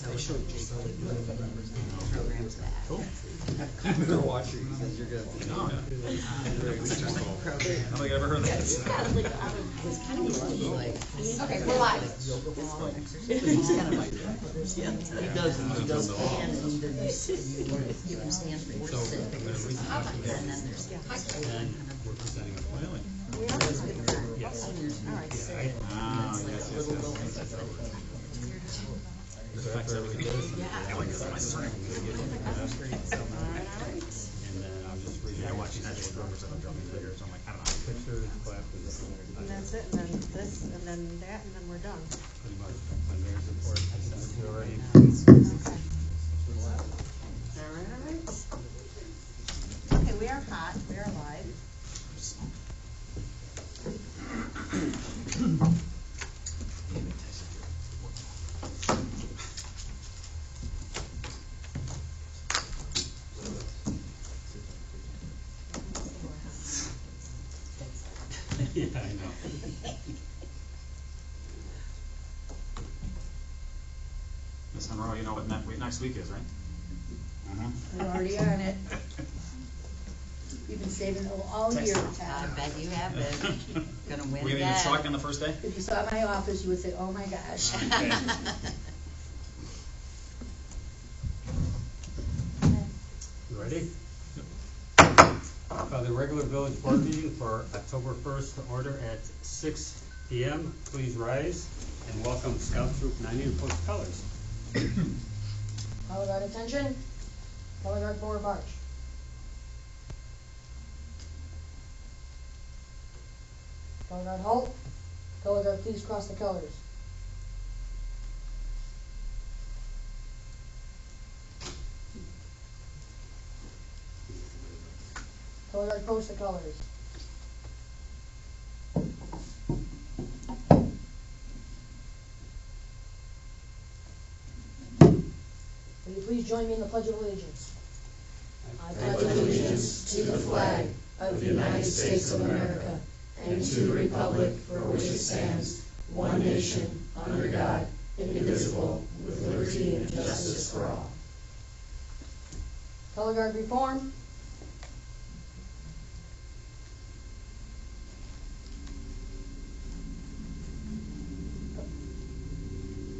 social programs that. Cool. They're watching because you're good. No, yeah. Very interesting. I don't think I ever heard that. It was kind of like Okay, we're live. yoga ball exercise. He's kind of like he does stand and either you can stand or sit. And then there's And we're presenting a filing. We are. Yes. All right. So Yes. It affects everything. I like this. My strength. And then I'll just read. Yeah, watching that just progress of a drumming figure, so I'm like, I don't know. Pictures, classes, and that's it, and then this, and then that, and then we're done. pretty much. My mayor's report, I sent it to you already. Okay. All right. Okay, we are hot. We are live. Yeah, I know. Miss Monroe, you know what next week is, right? We're already on it. You've been saving it all year, I Tom. bet you have been. Gonna win We're gonna again. get chalk on the first day? If you saw my office, you would say, oh my gosh. You ready? The regular village board meeting for October 1st to order at 6 p.m. Please rise and welcome Scout Troop 90 in post colors. Color guard attention. Color guard forward march. Color guard halt. Color guard please cross the colors. Color guard post the colors. Will you please join me in the Pledge of Allegiance? I pledge allegiance to the flag of the United States of America and to the republic for which it stands, one nation, under God, indivisible, with liberty and justice for all. Color guard reform.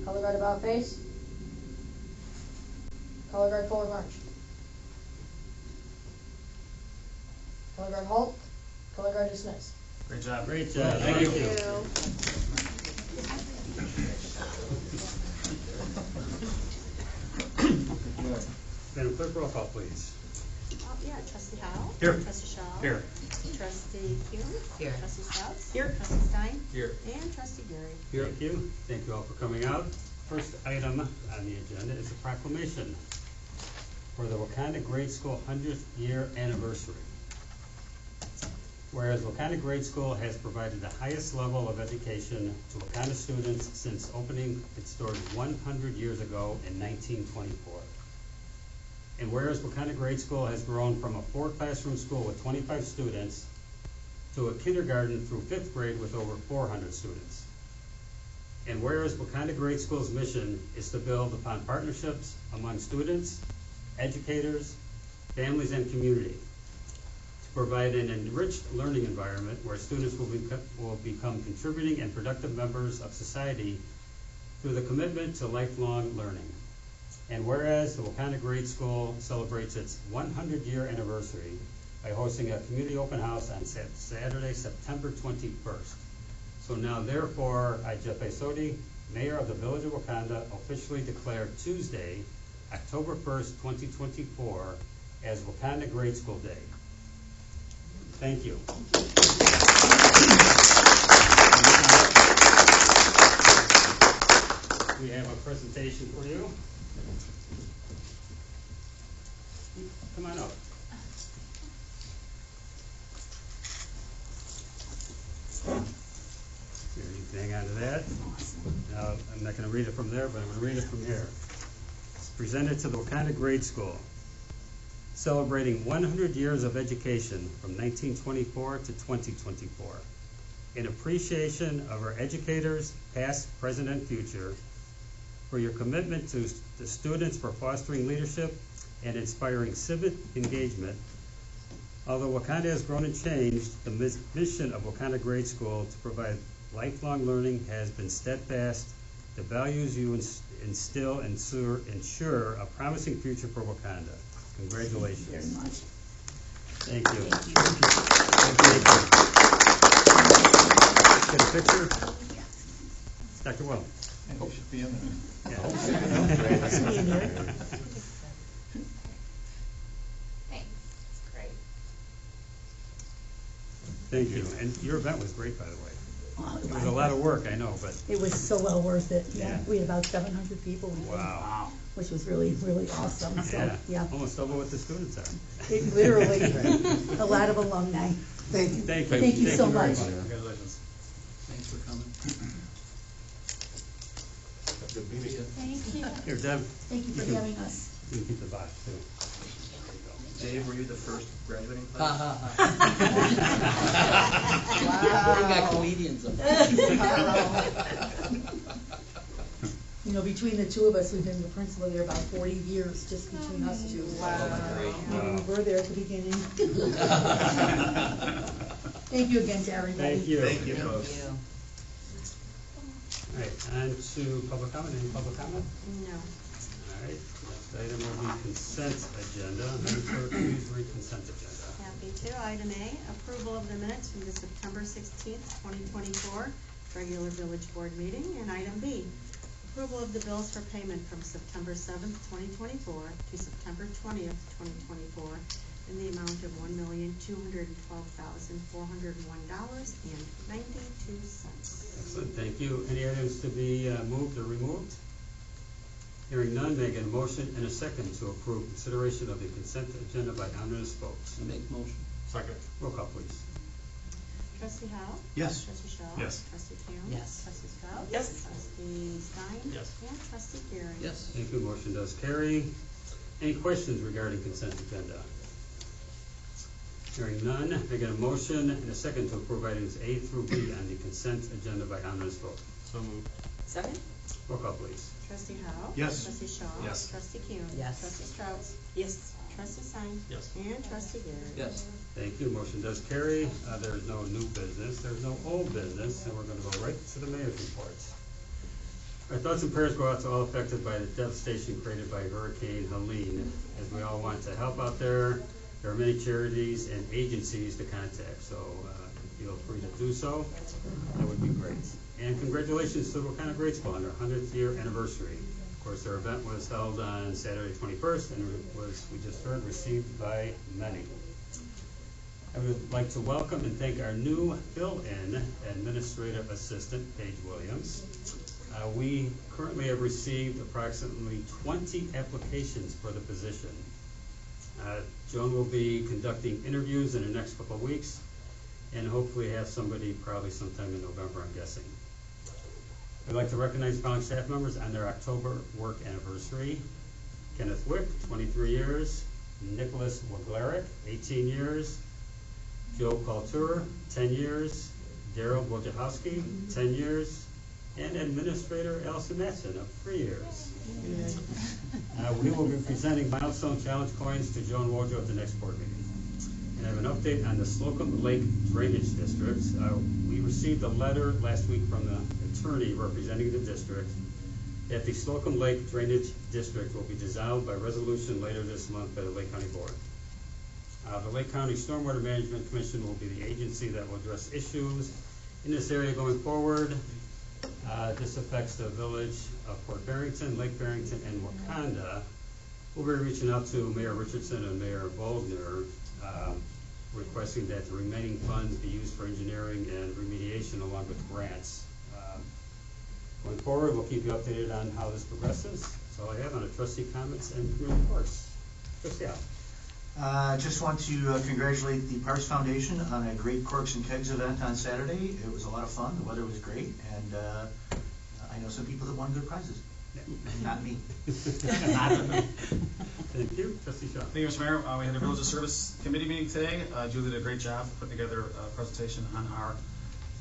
Color guard about face. Color guard forward march. Color guard halt. Color guard dismiss. Great job. Great job. Thank you. Madam Clerk, roll call, please. Oh, yeah, Trustee Howe. Here. Trustee Shaw. Here. Trustee Hume. Here. Trustee Stouts. Here. Trustee Stein. Here. And Trustee Gary. Here. Thank you. Thank you all for coming out. First item on the agenda is a proclamation for the Wauconda Grade School 100th year anniversary. Whereas Wauconda Grade School has provided the highest level of education to Wauconda students since opening its doors 100 years ago in 1924. And whereas Wauconda Grade School has grown from a 4-classroom school with 25 students to a kindergarten through 5th grade with over 400 students. And whereas Wauconda Grade School's mission is to build upon partnerships among students, educators, families, and community to provide an enriched learning environment where students will become contributing and productive members of society through the commitment to lifelong learning. And whereas the Wauconda Grade School celebrates its 100-year anniversary by hosting a community open house on Saturday, September 21st. So now, therefore, I, Jeff Sodi, Mayor of the Village of Wauconda, officially declare Tuesday, October 1st, 2024, as Wauconda Grade School Day. Thank you. We have a presentation for you. Come on up. Here, you can hang on to that. Now, I'm not going to read it from there, but I'm going to read it from here. It's presented to the Wauconda Grade School, celebrating 100 years of education from 1924 to 2024. In appreciation of our educators, past, present, and future, for your commitment to the students, for fostering leadership and inspiring civic engagement. Although Wauconda has grown and changed, the mission of Wauconda Grade School to provide lifelong learning has been steadfast. The values you instill ensure a promising future for Wauconda. Congratulations. Very much. Thank you. Thank you. Get a picture? Dr. Will. You should be in there. Yeah. Thanks, it's great. Thank you. And your event was great, by the way. Oh, It was a lot of work, I know, but It was so well worth it. Yeah, Yeah. we had about 700 people, we think, wow. which was really, really awesome. So, yeah, Almost double what the students are. it literally, a lot of alumni. Thank you. Thank you. Thank you so very much. Congratulations. Thanks for coming. Good meeting you. Thank you. Here, Deb, Thank you for having us. you can keep the box, too. Dave, were you the first graduating Ha class? ha ha. We got comedians up there. You know, between the two of us, we've been the principal there about 40 years, just between us two. Great. We were there at the beginning. Thank you again to everybody. Thank you. Thank you, Thank folks. you. All right, on to public comment. Any public comment? No. All right, next item will be consent agenda. Madam Clerk, please read consent agenda. Happy to. Item A, approval of the minutes from the September 16th, 2024 regular village board meeting. And item B, approval of the bills for payment from September 7th, 2024 to September 20th, 2024 in the amount of $1,212,401.92. Excellent, thank you. Any items to be moved or removed? Hearing none, may I get a motion and a second to approve consideration of the consent agenda by unanimous votes? Make motion. Second. Roll call, please. Trustee Howe? Yes. Trustee Shaw? Yes. Trustee Kim? Yes. Trustee Scout? Yes. Trustee Stein? Yes. And Trustee Gary? Yes. Thank you, motion does carry. Any questions regarding consent agenda? Hearing none, may I get a motion and a second to approve items A through B on the consent agenda by unanimous vote? So moved. Second? Roll call, please. Trustee Howe? Yes. Trustee Shaw? Yes. Trustee Kim? Yes. Trustee Strauss? Yes. Trustee Stein? Yes. And Trustee Gary? Yes. Thank you, motion does carry. There is no new business, there's no old business, and we're gonna go right to the mayor's reports. Our thoughts and prayers go out to all affected by the devastation created by Hurricane Helene. As we all want to help out there are many charities and agencies to contact, so feel free to do so. That would be great. And congratulations to the Wauconda Grade School on their 100th year anniversary. Of course, their event was held on Saturday 21st and was, we just heard, received by many. I would like to welcome and thank our new fill-in administrative assistant, Paige Williams. We currently have received approximately 20 applications for the position. Joan will be conducting interviews in the next couple of weeks and hopefully have somebody probably sometime in November, I'm guessing. I'd like to recognize following staff members on their October work anniversary. Kenneth Wick, 23 years. Nicholas Waglarek, 18 years. Joe Kultur, 10 years. Daryl Wojciechowski, 10 years. And Administrator Allison Matson of 3 years. We will be presenting milestone challenge coins to Joan Wojo at the next board meeting. And I have an update on the Slocum Lake Drainage District. We received a letter last week from the attorney representing the district that the Slocum Lake Drainage District will be dissolved by resolution later this month by the Lake County Board. The Lake County Stormwater Management Commission will be the agency that will address issues in this area going forward. This affects the village of Port Barrington, Lake Barrington, and Wauconda. We'll be reaching out to Mayor Richardson and Mayor Boldner, requesting that the remaining funds be used for engineering and remediation along with grants. Going forward, we'll keep you updated on how this progresses. That's all I have on the trustee comments and reports. Trustee Al. Just want to congratulate the Parks Foundation on a great Corks and Kegs event on Saturday. It was a lot of fun. The weather was great, and I know some people that won good prizes. Not me. Thank you. Trustee Shaw. Thank you, Mr. Mayor. We had a Village of Service Committee meeting today. Julie did a great job putting together a presentation on our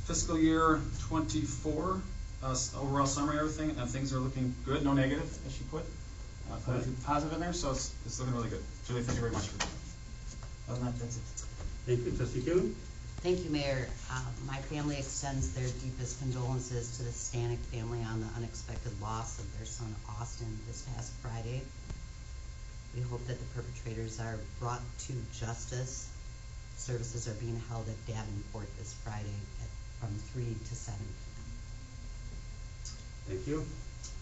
fiscal year 24 overall summary of everything, and things are looking good, no negative, as she put. Quite a few positive in there, so it's looking really good. Julie, thank you very much for that. Other than that, that's it. Thank you, trustee Kuhn. Thank you, Mayor. My family extends their deepest condolences to the Stanek family on the unexpected loss of their son Austin this past Friday. We hope that the perpetrators are brought to justice. Services are being held at Davenport this Friday from 3 to 7 p.m. Thank you.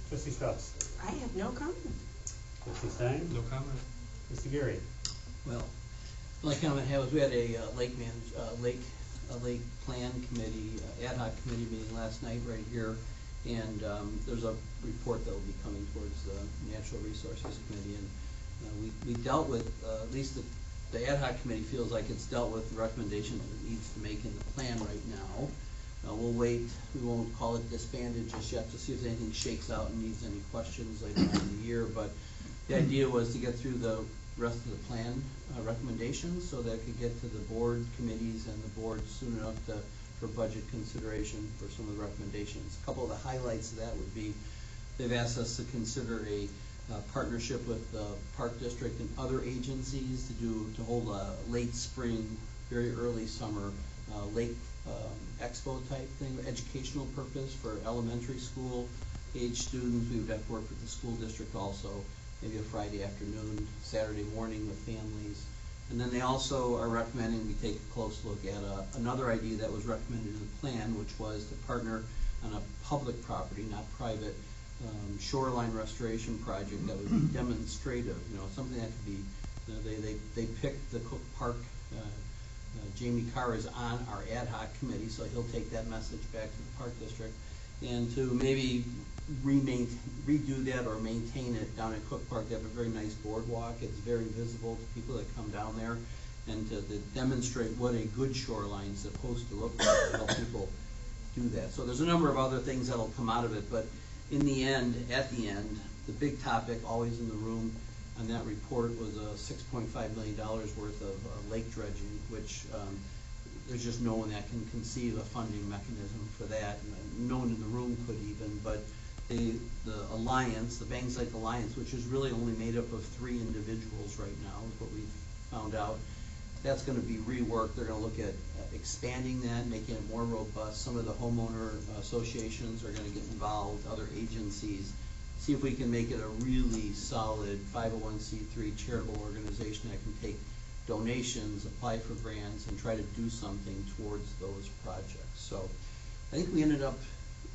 Trustee Strauss. I have no comment. Trustee Stein. No comment. Trustee Gary. Well, the only comment I have is we had a lake plan committee, ad hoc committee meeting last night right here, and there's a report that will be coming towards the Natural Resources Committee, and we dealt with, at least the ad hoc committee feels like it's dealt with the recommendations it needs to make in the plan right now. We'll wait, we won't call it disbanded just yet to see if anything shakes out and needs any questions later on in the year, but the idea was to get through the rest of the plan recommendations so that it could get to the board committees and the board soon enough for budget consideration for some of the recommendations. A couple of the highlights of that would be they've asked us to consider a partnership with the Park District and other agencies to hold a late spring, very early summer lake expo type thing, educational purpose for elementary school age students. We would have to work with the school district also, maybe a Friday afternoon, Saturday morning with families. And then they also are recommending we take a close look at another idea that was recommended in the plan, which was to partner on a public property, not private, shoreline restoration project that would be demonstrative, something that could be, they picked the Cook Park, Jamie Carr is on our ad hoc committee, so he'll take that message back to the Park District, and to maybe redo that or maintain it down at Cook Park. They have a very nice boardwalk. It's very visible to people that come down there, and to demonstrate what a good shoreline is supposed to look like to help people do that. So there's a number of other things that'll come out of it, but in the end, at the end, the big topic always in the room on that report was $6.5 million worth of lake dredging, which there's just no one that can conceive a funding mechanism for that. No one in the room could even, but the Alliance, the Bangs Lake Alliance, which is really only made up of 3 individuals right now, is what we've found out. That's going to be reworked. They're going to look at expanding that, making it more robust. Some of the homeowner associations are going to get involved, other agencies, see if we can make it a really solid 501c3 charitable organization that can take donations, apply for grants, and try to do something towards those projects. So I think we ended up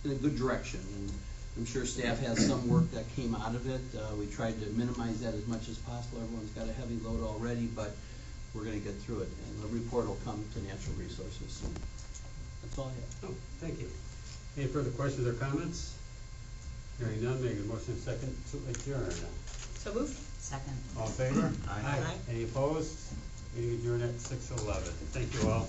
in a good direction, and I'm sure staff has some work that came out of it. We tried to minimize that as much as possible. Everyone's got a heavy load already, but we're going to get through it, and the report will come to Natural Resources soon. That's all I have. Oh, thank you. Any further questions or comments? Hearing none, make a motion second to adjourn. So moved. Second. All in favor? Aye. Any opposed? Meeting adjourned at 6:11. Thank you all.